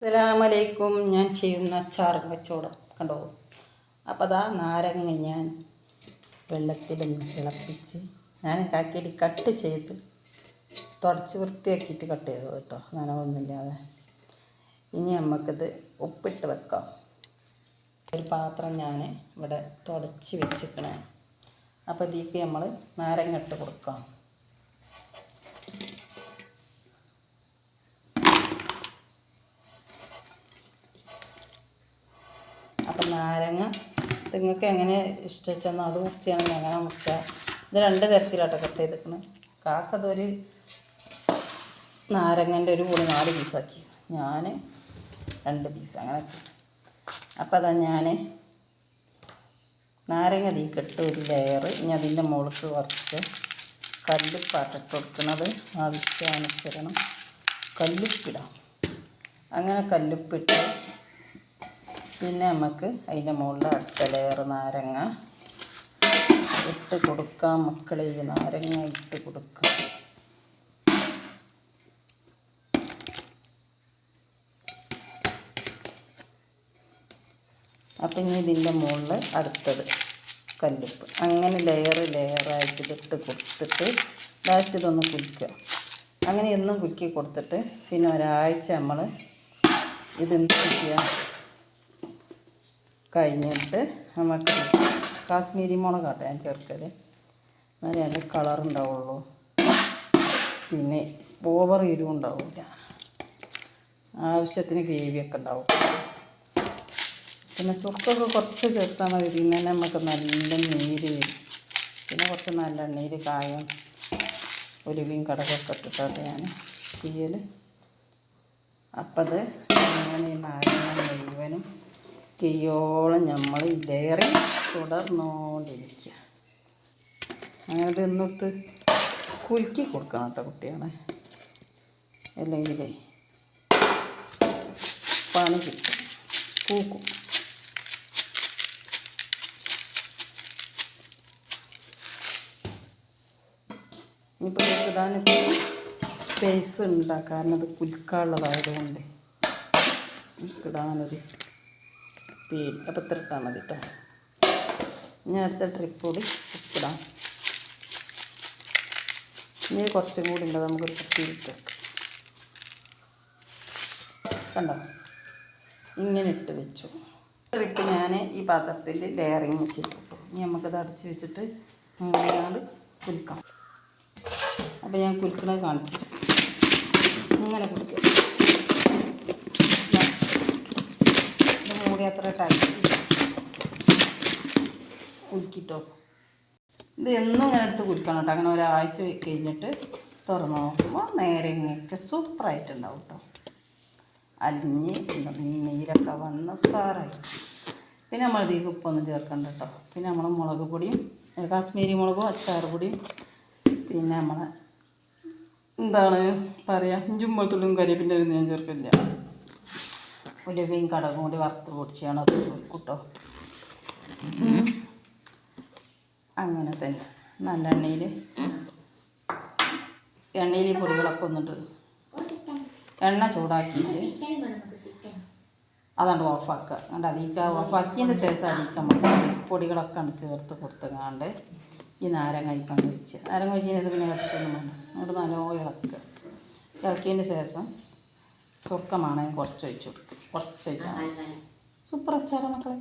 അസ്സലാമലൈക്കും. ഞാൻ ചെയ്യുന്ന അച്ചാറും കച്ചവടം കണ്ടോ. അപ്പോൾ അതാ നാരങ്ങ ഞാൻ വെള്ളത്തിലൊന്ന് തിളപ്പിച്ച് ഞാൻ കാക്കിയിട്ട് കട്ട് ചെയ്ത് തുടച്ച് വൃത്തിയാക്കിയിട്ട് കട്ട് ചെയ്തത് കേട്ടോ, നനവൊന്നുമില്ലാതെ. ഇനി നമുക്കിത് ഉപ്പിട്ട് വെക്കാം. ഒരു പാത്രം ഞാൻ ഇവിടെ തുടച്ച് വെച്ചിക്കണേ. അപ്പോൾ ഇതിലേക്ക് നമ്മൾ നാരങ്ങ ഇട്ട് കൊടുക്കാം. അപ്പം നാരങ്ങ നിങ്ങൾക്ക് എങ്ങനെ ഇഷ്ടം നടു മുറിച്ചാണെങ്കിൽ അങ്ങനെ മുറിച്ചാൽ. ഇത് 2 തരത്തിലാട്ടോ കട്ട് ചെയ്തിരിക്കുന്നത്. കാക്കതൊരു നാരങ്ങൻ്റെ ഒരു പൊടി 4 പീസാക്കി, ഞാൻ 2 പീസ് അങ്ങനെ. അപ്പം അതാ ഞാൻ നാരങ്ങ തീക്കിട്ട് ഒരു ലെയർ. ഇനി അതിൻ്റെ മുകൾക്ക് കുറച്ച് കല്ലുപ്പാട്ടിട്ട് കൊടുക്കുന്നത് ആവശ്യാനുസരണം കല്ലുപ്പിടാം. അങ്ങനെ കല്ലുപ്പിട്ട് പിന്നെ നമുക്ക് അതിൻ്റെ മുകളിൽ അടുത്ത ലെയർ നാരങ്ങ ഇട്ട് കൊടുക്കാം. മക്കളെ, നാരങ്ങ ഇട്ട് കൊടുക്കാം. അപ്പം ഇനി ഇതിൻ്റെ മുകളിൽ അടുത്തത് കല്ലുപ്പ്. അങ്ങനെ ലെയറായിട്ട് ഇതിട്ട് കൊടുത്തിട്ട് ലാസ്റ്റ് ഇതൊന്ന് കുലുക്കുക. അങ്ങനെ എന്നും കുലുക്കി കൊടുത്തിട്ട് പിന്നെ ഒരാഴ്ച നമ്മൾ ഇതെന്ത് ചെയ്യുക കഴിഞ്ഞിട്ട് നമുക്ക് കാശ്മീരി മുളകാട്ടെ ഞാൻ ചേർക്കൽ, എന്നാലേ അതിൻ്റെ കളറുണ്ടാവുള്ളൂ. പിന്നെ ഓവർ എരിവും ഉണ്ടാവില്ല, ആവശ്യത്തിന് ഗ്രേവിയൊക്കെ ഉണ്ടാവും. പിന്നെ സുർക്കൊക്കെ കുറച്ച് ചേർത്താൽ മതി. പിന്നെ നമുക്ക് നല്ല നീര് വരും. പിന്നെ കുറച്ച് നല്ല എണ്ണയിൽ കായം ഒലിവും കടകൊക്കെ ഇട്ടിട്ടാണ് ഞാൻ ചെയ്യൽ. അപ്പം അത് അങ്ങനെ നാരങ്ങ മുഴുവനും കയ്യോളം നമ്മൾ ഈ ലെയറിൽ തുടർന്നുകൊണ്ടിരിക്കുക. അങ്ങനെ തിന്നിട്ട് കുലുക്കി കൊടുക്കണം കേട്ടോ കുട്ടികളെ, അല്ലെങ്കിൽ പണി കിട്ടും, പൂക്കും. ഇനിയിപ്പോൾ ഇടാനിപ്പോൾ സ്പേസ് ഉണ്ടാകും, കാരണം അത് കുലുക്കാനുള്ളതായതുകൊണ്ട് ഇടാനൊരു പേടി. അപ്പോൾ ഇത്ര ഇട്ടാൽ മതി കേട്ടോ. ഞാൻ അടുത്ത ട്രിപ്പ് കൂടി ഉപ്പിടാം. ഇനി കുറച്ചും കൂടി ഉണ്ട്, നമുക്കൊരു കുപ്പിയിലിട്ട് കണ്ടോ, ഇങ്ങനെ ഇട്ട് വെച്ചു. ട്രിപ്പ് ഞാൻ ഈ പാത്രത്തിൽ ലെയറിങ് വെച്ചിട്ടു. ഇനി നമുക്കത് അടച്ച് വെച്ചിട്ട് മൂടിയാണ്ട് കുലുക്കാം. അപ്പോൾ ഞാൻ കുലുക്കണത് കാണിച്ചു. ഇങ്ങനെ കുലുക്കുക, മൂടി അത്ര ടൈറ്റ് കുലുക്കിട്ടോ. ഇത് എന്നും ഇങ്ങനെ എടുത്ത് കുലുക്കണം കേട്ടോ. അങ്ങനെ ഒരാഴ്ച കഴിഞ്ഞിട്ട് തുറന്ന് നോക്കുമ്പോൾ നേരങ്ങയൊക്കെ സൂപ്പറായിട്ടുണ്ടാവും കേട്ടോ. അലിഞ്ഞ് നീരൊക്കെ വന്ന് സാറായിട്ട്. പിന്നെ നമ്മൾ ഇതിലേക്ക് ഉപ്പൊന്നും ചേർക്കണ്ട കേട്ടോ. പിന്നെ നമ്മൾ മുളക് പൊടിയും കാശ്മീരി മുളകും അച്ചാർ പൊടിയും പിന്നെ നമ്മളെ എന്താണ് പറയുക ഇഞ്ചും വെളുത്തുള്ളിയും കരിവേപ്പിൻ്റെ ഒന്നും ഞാൻ ചേർക്കില്ല. ഉലുവയും കടകും കൂടി വറുത്ത് പൊടിച്ചാണ് അത് ചേർക്കും കേട്ടോ. അങ്ങനെ തന്നെ നല്ല എണ്ണയിൽ പൊടികളൊക്കെ വന്നിട്ട് എണ്ണ ചൂടാക്കിയിട്ട് അതാണ്ട് ഓഫാക്കുക. അതുകൊണ്ട് അതിലേക്ക് ഓഫാക്കിയതിൻ്റെ ശേഷം അതിലേക്ക് നമ്മൾ പൊടികളൊക്കെ ആണ് ചേർത്ത് കൊടുത്തുകാണ്ട് ഈ നാരങ്ങ ഇപ്പം ഒഴിച്ച് നാരങ്ങ ഒഴിച്ചതിന് ശേഷം പിന്നെ വെച്ചൊന്നും വേണ്ട, അങ്ങോട്ട് നല്ലോണം ഇളക്കുക. ഇളക്കിയതിന് ശേഷം സുർക്കമാണെങ്കിൽ കുറച്ച് ഒഴിച്ച് കൊടുക്കുക. കുറച്ച് ഒഴിച്ചാൽ സൂപ്പർ അച്ചാറാണ് മക്കളെ.